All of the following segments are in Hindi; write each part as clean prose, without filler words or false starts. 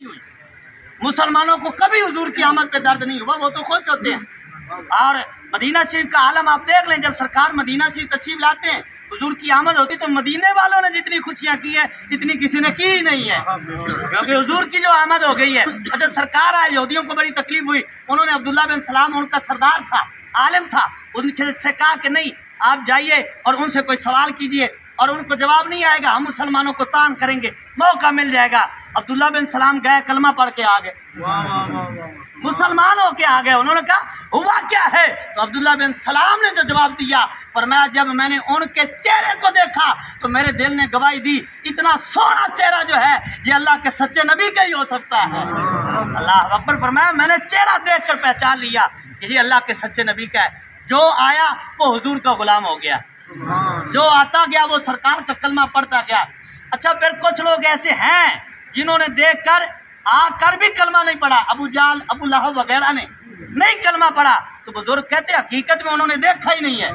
मुसलमानों को कभी हुजूर की आमद पे दर्द नहीं हुआ, वो तो खुश होते हैं। और मदीना शरीफ का आलम आप देख लें, जब सरकार मदीना शरीफ तशरीफ लाते हैं, हुजूर की आमद होती तो मदीने वालों ने जितनी खुशियां की है इतनी किसी ने की ही नहीं है, क्योंकि हुजूर की जो आमद हो गई है। अच्छा, सरकार आए, यहूदियों को बड़ी तकलीफ हुई, उन्होंने अब्दुल्ला बिन सलाम उनका सरदार था, आलिम था, उनसे से कहा कि नहीं, आप जाइए और उनसे कोई सवाल कीजिए, और उनको जवाब नहीं आएगा हम मुसलमानों को तान करेंगे, मौका मिल जाएगा। अब्दुल्ला बिन सलाम गए, कलमा पढ़ के आ गए, मुसलमान होके आ गए। उन्होंने कहा हुआ क्या है, तो अब्दुल्ला बिन सलाम ने जो जवाब दिया, फरमाया जब मैंने उनके चेहरे को देखा तो मेरे दिल ने गवाही दी, इतना सोना चेहरा जो है ये अल्लाह के सच्चे नबी का ही हो सकता है। अल्लाह अकबर। फरमाया मैंने चेहरा देखकर पहचान लिया यही अल्लाह के सच्चे नबी का है। जो आया वो हुजूर का गुलाम हो गया, जो आता गया वो सरकार का कलमा पढ़ता गया। अच्छा, फिर कुछ लोग ऐसे हैं जिन्होंने देखकर आकर भी कलमा नहीं पढ़ा, अबू जाल, अबू लहब वगैरह ने नहीं कलमा पढ़ा, तो बुजुर्ग कहते हैं हकीकत में उन्होंने देखा ही नहीं है,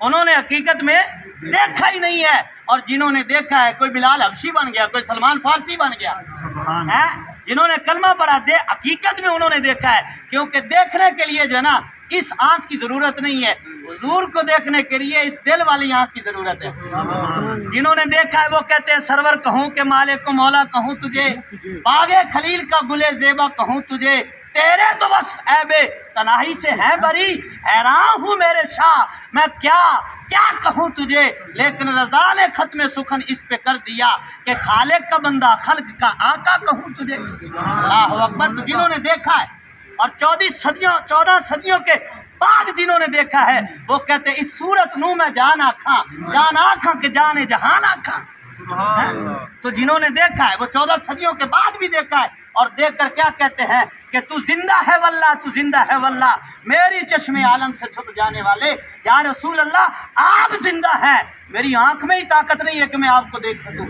उन्होंने हकीकत में देखा ही नहीं है। और जिन्होंने देखा है, कोई बिलाल हबशी बन गया, कोई सलमान फारसी बन गया है, जिन्होंने कलमा पढ़ा हकीकत में उन्होंने देखा है, क्योंकि देखने के लिए जो है ना इस आँख की ज़रूरत नहीं है, हुजूर को देखने के लिए इस दिल वाली आँख की ज़रूरत है। जिन्होंने देखा है वो कहते हैं सरवर कहूँ के माले को मौला कहूँ तुझे, बागे खलील का गुले ज़ेबा कहूँ तुझे, तेरे तो बस ऐबे तनाही से है बरी, हैरान हूँ मेरे शाह मैं क्या क्या कहूँ तुझे, लेकिन रज़ा ने ख़त्म सुखन इस पे कर दिया कि खालिक का बंदा खल्क का आका कहूँ तुझे। अल्लाहु अकबर। तो जिन्होंने देखा है और 14 सदियों के बाद जिन्होंने देखा है वो कहते इस सूरत नू में जान आखा के जाने जहान आखा। तो जिन्होंने देखा है वो 14 सदियों के बाद भी देखा है, और देखकर क्या कहते हैं कि तू जिंदा है वल्लाह, तू जिंदा है वल्लाह, मेरी चश्मे आलम से छुप जाने वाले या रसूल अल्लाह आप जिंदा हैं, मेरी आंख में ही ताकत नहीं है कि मैं आपको देख सकूं।